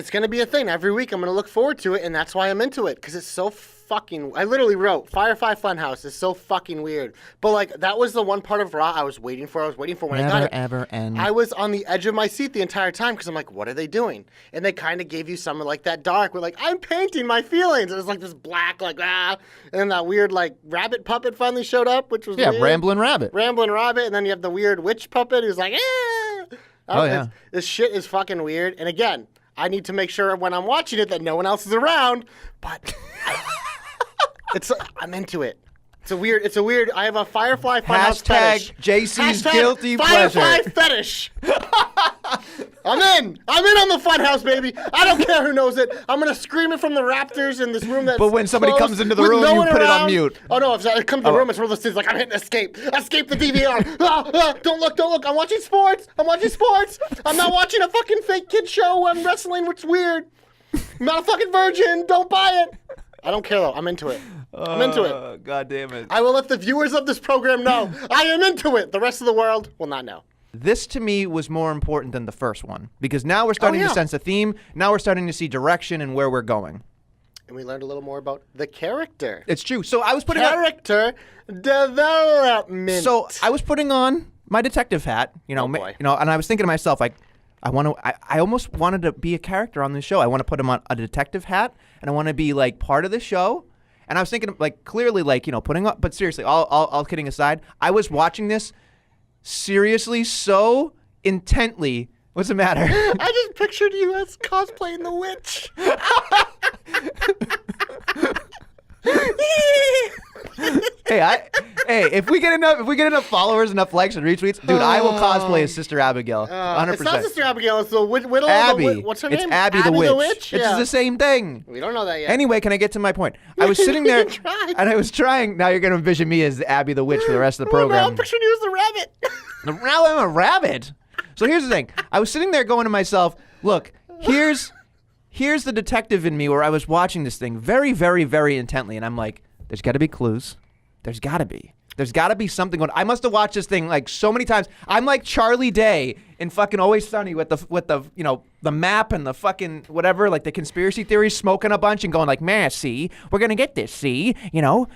It's going to be a thing. Every week I'm going to look forward to it, and that's why I'm into it, because it's so fucking... I literally wrote, Firefly Funhouse is so fucking weird. But, like, that was the one part of Raw I was waiting for when I got it. Ever end. I was on the edge of my seat the entire time, because I'm like, what are they doing? And they kind of gave you some of, like, that dark, where, like, I'm painting my feelings. It was, like, this black, like, and then that weird, like, rabbit puppet finally showed up, which was weird. Ramblin' Rabbit. Ramblin' Rabbit, and then you have the weird witch puppet who's like, yeah. This shit is fucking weird. And again... I need to make sure when I'm watching it that no one else is around, but I'm into it. It's a weird, I have a Firefly Funhouse fetish. JC's guilty Firefly pleasure. fetish. I'm in on the Funhouse, baby. I don't care who knows it. I'm going to scream it from the rafters in this room that's But when somebody closed, comes into the with room, no you one put it on around. mute. Oh, no, if it comes to the room, it's one of those things like, I'm hitting escape. Escape the DVR. Don't look. I'm watching sports. I'm not watching a fucking fake kid show. I'm wrestling, which is weird. I'm not a fucking virgin. Don't buy it. I don't care, though. I'm into it. God damn it. I will let the viewers of this program know. I am into it. The rest of the world will not know. This, to me, was more important than the first one, because now we're starting to sense a theme. Now we're starting to see direction and where we're going. And we learned a little more about the character. It's true. So I was putting Character development. So I was putting on my detective hat, and I was thinking to myself, like, I almost wanted to be a character on this show. I want to put him on a detective hat, and I want to be like part of the show. And I was thinking, like, clearly, like, putting up. But seriously, all kidding aside, I was watching this seriously so intently. What's the matter? I just pictured you as cosplaying the witch. Hey, if we get enough followers, enough likes and retweets, dude, I will cosplay as Sister Abigail. 100%. It's not Sister Abigail. It's the widow. Abby. What's her name? It's Abby the Witch. It's the same thing. We don't know that yet. Anyway, can I get to my point? I was sitting there and I was trying. Now you're going to envision me as Abby the Witch for the rest of the program. No, I'm picturing you as the rabbit. Now I'm a rabbit. So here's the thing. I was sitting there going to myself, look, here's the detective in me where I was watching this thing very, very, very intently. And I'm like, there's got to be clues. There's got to be something going on. I must have watched this thing like so many times. I'm like Charlie Day in fucking Always Sunny with the map and the fucking whatever, like the conspiracy theories, smoking a bunch and going like, man, see, we're going to get this, see,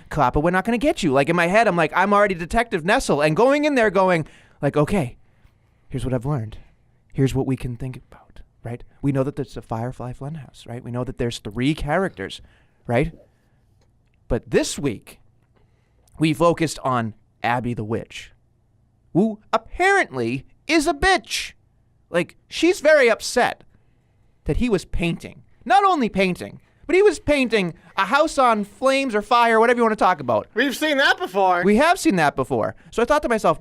cop, but we're not going to get you. Like in my head, I'm like, I'm already Detective Nestle and going in there going like, okay, here's what I've learned. Here's what we can think about, right? We know that there's a Firefly Funhouse, right? We know that there's 3 characters, right? But this week, we focused on Abby the Witch, who apparently is a bitch. Like, she's very upset that he was painting. Not only painting, but he was painting a house on flames or fire, whatever you want to talk about. We've seen that before. We have seen that before. So I thought to myself,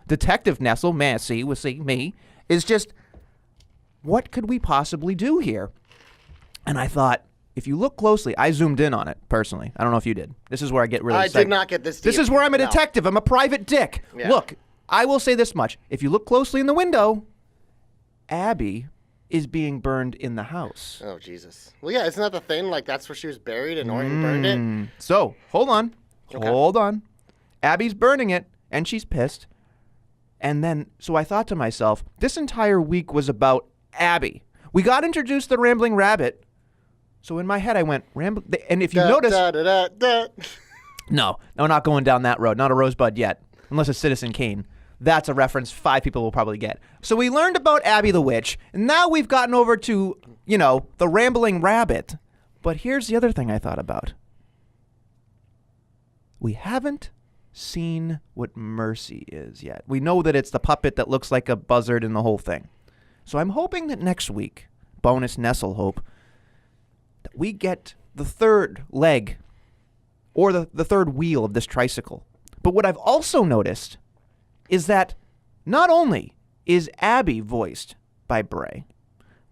Detective Nestle, me, is just, what could we possibly do here? And I thought, if you look closely, I zoomed in on it, personally. I don't know if you did. This is where I get really excited. I did not get this deep. This is where I'm a detective. I'm a private dick. Yeah. Look, I will say this much. If you look closely in the window, Abby is being burned in the house. Oh, Jesus. Well, yeah, isn't that the thing? Like, that's where she was buried and Orton burned it? So, hold on. Okay. Hold on. Abby's burning it, and she's pissed. And then, so I thought to myself, this entire week was about Abby. We got introduced to the Rambling Rabbit. So in my head, I went, and if you notice... No, not going down that road. Not a Rosebud yet, unless it's Citizen Kane. That's a reference 5 people will probably get. So we learned about Abby the Witch, and now we've gotten over to, the Rambling Rabbit. But here's the other thing I thought about. We haven't seen what Mercy is yet. We know that it's the puppet that looks like a buzzard and the whole thing. So I'm hoping that next week, bonus Nestle hope, that we get the 3rd leg or the 3rd wheel of this tricycle. But what I've also noticed is that not only is Abby voiced by Bray,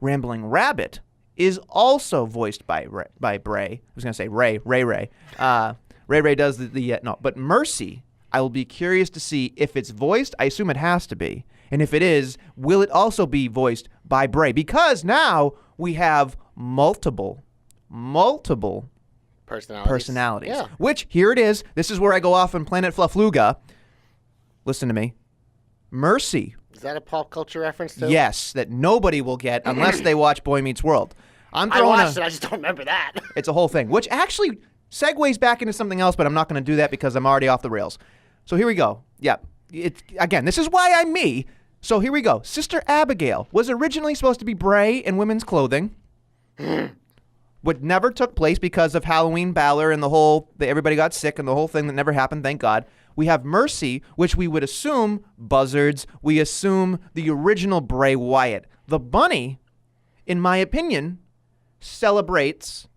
Rambling Rabbit is also voiced by Bray. I was going to say Ray. Ray does but Mercy, I will be curious to see if it's voiced. I assume it has to be. And if it is, will it also be voiced by Bray? Because now we have multiple personalities. Yeah. Which, here it is. This is where I go off on Planet Fluffluga. Listen to me. Mercy Is that a pop culture reference too? Yes, that nobody will get unless they watch Boy Meets World. I watched it. I just don't remember that. It's a whole thing, which actually segues back into something else, but I'm not going to do that because I'm already off the rails. So here we go. Yeah. Again, this is why I'm me. So here we go. Sister Abigail was originally supposed to be Bray in women's clothing. What never took place because of Halloween Balor and everybody got sick and the whole thing that never happened, thank God. We have Mercy, which we would assume buzzards. We assume the original Bray Wyatt. The bunny, in my opinion, celebrates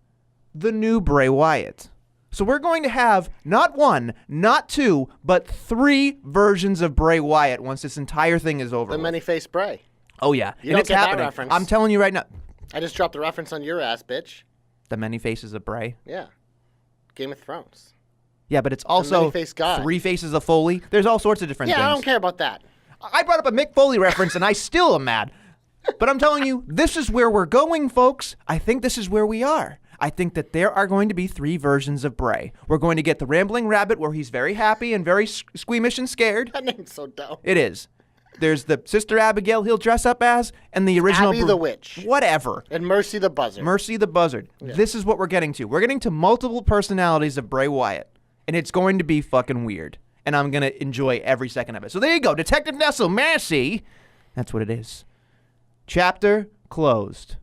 the new Bray Wyatt. So we're going to have not one, not two, but 3 versions of Bray Wyatt once this entire thing is over. The many-faced Bray. Oh, yeah. You and don't it's get happening. that reference. I'm telling you right now. I just dropped the reference on your ass, bitch. The many faces of Bray. Yeah. Game of Thrones. Yeah, but it's also many-faced God. 3 faces of Foley. There's all sorts of different things. Yeah, I don't care about that. I brought up a Mick Foley reference, and I still am mad. But I'm telling you, this is where we're going, folks. I think this is where we are. I think that there are going to be 3 versions of Bray. We're going to get the Rambling Rabbit, where he's very happy and very squeamish and scared. That name's so dumb. It is. There's the Sister Abigail he'll dress up as, and the original Abby the Witch. Whatever. And Mercy the Buzzard. Mercy the Buzzard. Yeah. This is what we're getting to. We're getting to multiple personalities of Bray Wyatt, and it's going to be fucking weird. And I'm going to enjoy every second of it. So there you go. Detective Nestle, Mercy. That's what it is. Chapter closed.